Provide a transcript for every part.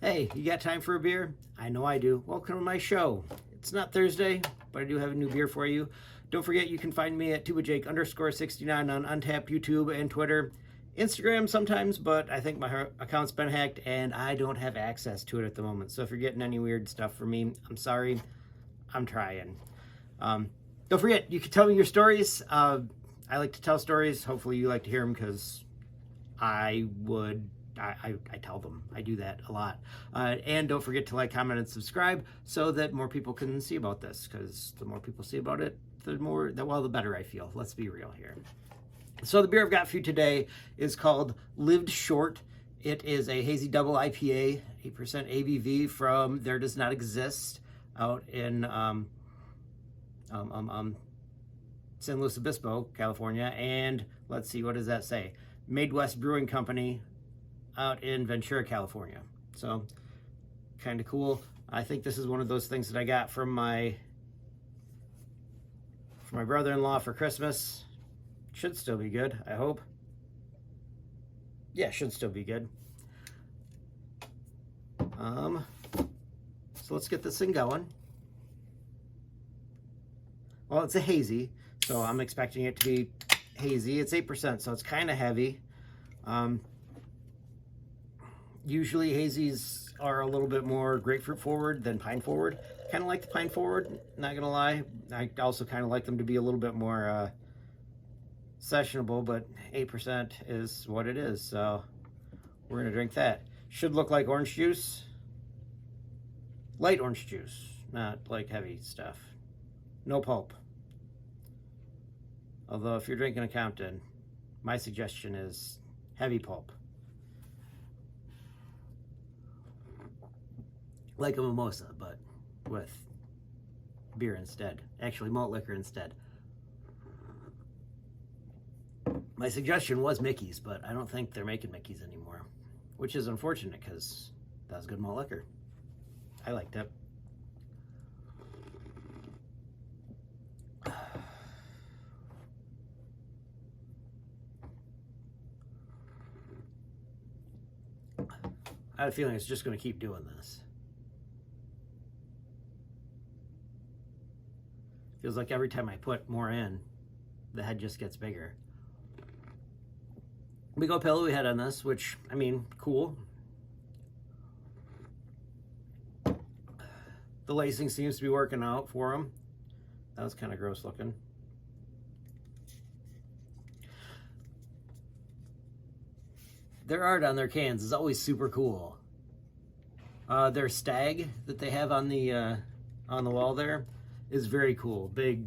Hey, you got time for a beer? I know I do. Welcome to my show. It's not Thursday, but I do have a new beer for you. Don't forget you can find me at tubajake_69 on Untapped, YouTube, and Twitter. Instagram sometimes, but I think my account's been hacked and I don't have access to it at the moment. So if you're getting any weird stuff from me, I'm sorry. I'm trying. Don't forget, you can tell me your stories. I like to tell stories. Hopefully you like to hear them because I tell them. I do that a lot. And don't forget to like, comment, and subscribe so that more people can see about this, because the more people see about it, the better I feel. Let's be real here. So the beer I've got for you today is called Lived Short. It is a hazy double IPA, 8% ABV from There Does Not Exist out in San Luis Obispo, California. And let's see, what does that say? Madewest Brewing Company out in Ventura, California. So kind of cool. I think this is one of those things that I got from my brother-in-law for Christmas. Should still be good, I hope. Yeah, should still be good. So let's get this thing going. Well, it's a hazy, so I'm expecting it to be hazy. It's 8%, so it's kind of heavy. Usually hazies are a little bit more grapefruit forward than pine forward. Kind of like the pine forward, not gonna lie. I also kind of like them to be a little bit more sessionable, but 8% is what it is, so we're gonna drink that. Should look like orange juice. Light orange juice, not like heavy stuff. No pulp. Although if you're drinking a Compton, my suggestion is heavy pulp. Like a mimosa, but with beer instead. Actually, malt liquor instead. My suggestion was Mickey's, but I don't think they're making Mickey's anymore, which is unfortunate because that was good malt liquor. I liked it. I have a feeling it's just going to keep doing this. Feels like every time I put more in, the head just gets bigger. Big old pillowy head on this, which, I mean, cool. The lacing seems to be working out for him. That was kind of gross looking. Their art on their cans is always super cool. Their stag that they have on the wall there is very cool. Big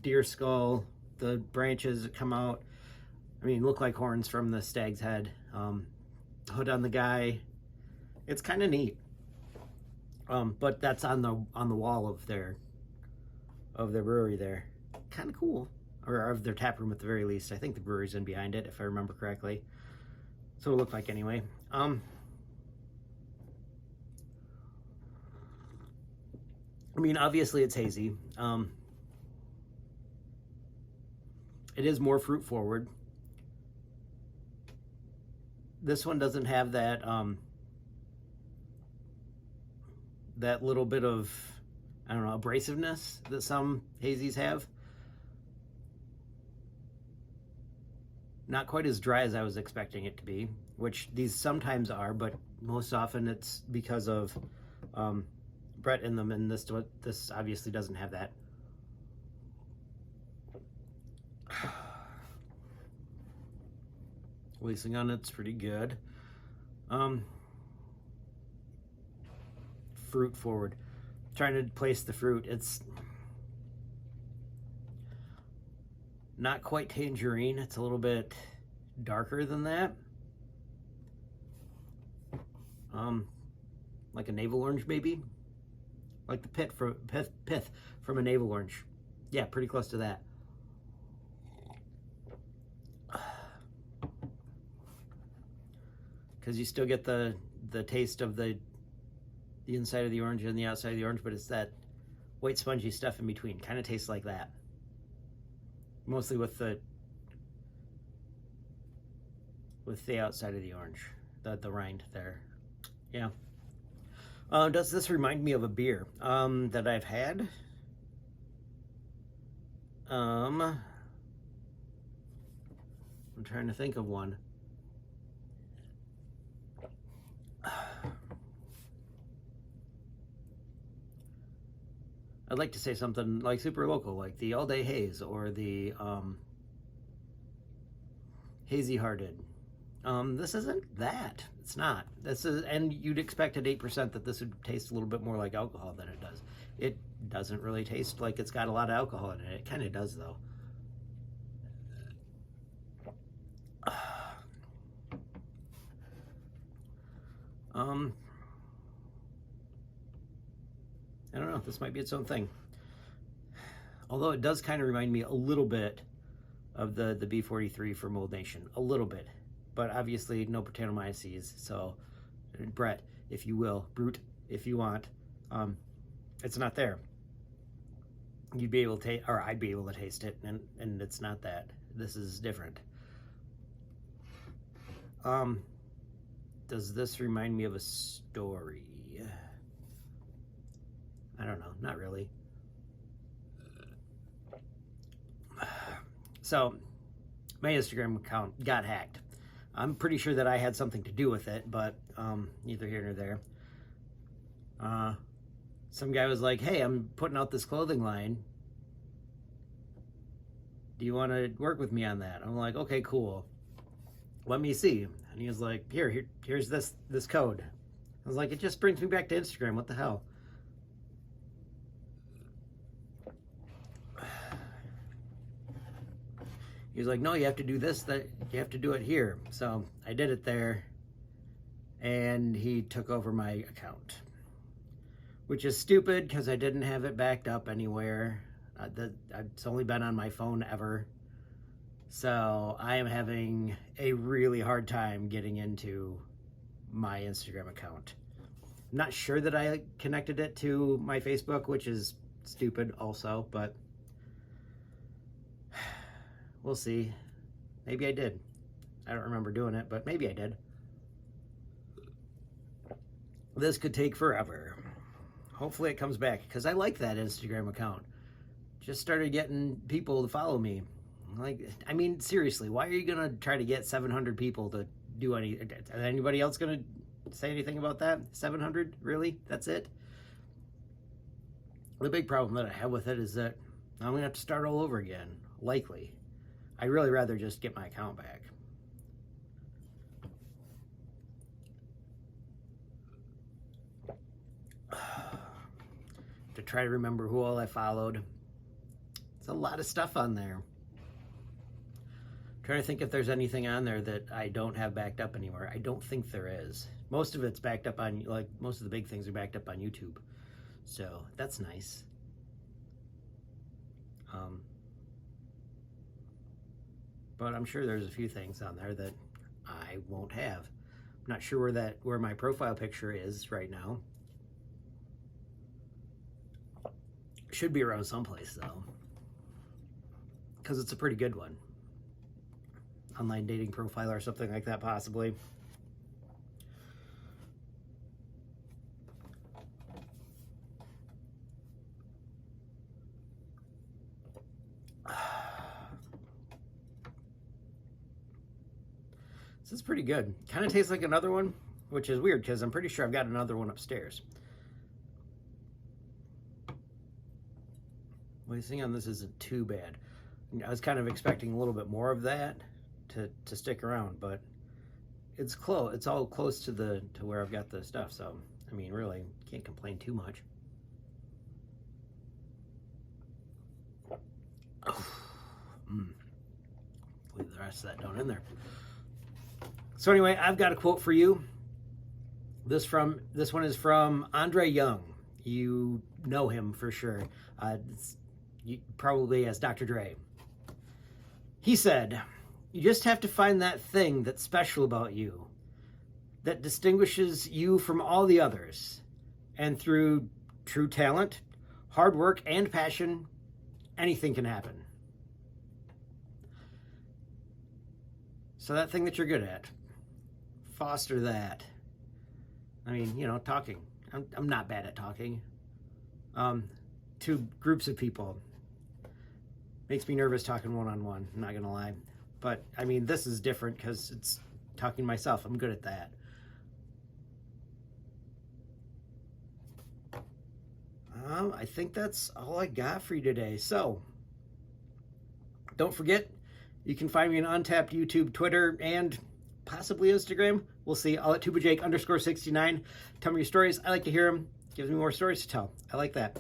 deer skull. The branches that come out, I mean, look like horns from the stag's head. Hood on the guy. It's kind of neat. But that's on the wall of their brewery there. Kind of cool. Or of their tap room at the very least. I think the brewery's in behind it, if I remember correctly. So it looked like anyway. I mean, obviously it's hazy. It is more fruit forward. This one doesn't have that that little bit of, I don't know, abrasiveness that some hazies have. Not quite as dry as I was expecting it to be, which these sometimes are, but most often it's because of Brett in them, and this obviously doesn't have that. Lacing on it's pretty good. Fruit forward. Trying to place the fruit. It's not quite tangerine. It's a little bit darker than that. Like a navel orange maybe. Like the pith from a navel orange. Yeah, pretty close to that. Because you still get the taste of the inside of the orange and the outside of the orange, but it's that white spongy stuff in between. Kind of tastes like that. Mostly with the outside of the orange, the rind there. Yeah. Does this remind me of a beer that I've had? I'm trying to think of one. I'd like to say something like super local, like the All Day Haze or the Hazy Hearted. This isn't that. It's not. This is, and you'd expect at 8% that this would taste a little bit more like alcohol than it does. It doesn't really taste like it's got a lot of alcohol in it. It kind of does, though. I don't know. This might be its own thing. Although it does kind of remind me a little bit of the B43 from Old Nation. A little bit. But obviously no Brettanomyces. So, Brett, if you will, Brute, if you want, it's not there. You'd be able to taste, or I'd be able to taste it, and it's not that. This is different. Does this remind me of a story? I don't know, not really. So, my Instagram account got hacked. I'm pretty sure that I had something to do with it, but neither here nor there. Some guy was like, hey, I'm putting out this clothing line. Do you want to work with me on that? I'm like, okay, cool. Let me see. And he was like, here's this code. I was like, it just brings me back to Instagram. What the hell? He was like, no, you have to do this, that you have to do it here. So I did it there, and he took over my account, which is stupid because I didn't have it backed up anywhere. It's only been on my phone ever. So I am having a really hard time getting into my Instagram account. I'm not sure that I connected it to my Facebook, which is stupid also, but we'll see. Maybe I did. I don't remember doing it, but maybe I did. This could take forever. Hopefully it comes back, because I like that Instagram account. Just started getting people to follow me. Like, I mean, seriously, why are you going to try to get 700 people to do any... Is anybody else going to say anything about that? 700? Really? That's it? The big problem that I have with it is that I'm going to have to start all over again. Likely. I'd really rather just get my account back. To try to remember who all I followed. It's a lot of stuff on there. Trying to think if there's anything on there that I don't have backed up anywhere. I don't think there is. Most of it's backed up on, like, most of the big things are backed up on YouTube. So, that's nice. But I'm sure there's a few things on there that I won't have. I'm not sure where my profile picture is right now. Should be around someplace, though. Because it's a pretty good one. Online dating profile or something like that, possibly. This is pretty good. Kind of tastes like another one, which is weird because I'm pretty sure I've got another one upstairs. Lacing on this isn't too bad. I was kind of expecting a little bit more of that to stick around, but it's close. It's all close to where I've got the stuff. So I mean, really, can't complain too much. Leave the rest of that down in there. So anyway, I've got a quote for you. This one is from Andre Young. You know him for sure. Probably as Dr. Dre. He said, "You just have to find that thing that's special about you, that distinguishes you from all the others. And through true talent, hard work, and passion, anything can happen." So that thing that you're good at, foster that. I mean, you know, talking. I'm not bad at talking. To groups of people. Makes me nervous talking one-on-one, I'm not going to lie. But, I mean, this is different because it's talking to myself. I'm good at that. I think that's all I got for you today. So, don't forget, you can find me on Untapped, YouTube, Twitter, and possibly Instagram. We'll see. All at _69. Tell me your stories. I like to hear them. Gives me more stories to tell. I like that.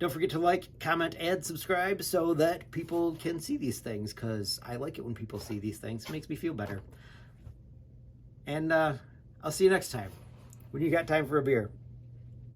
Don't forget to like, comment, and subscribe so that people can see these things, because I like it when people see these things. It makes me feel better. And I'll see you next time when you got time for a beer.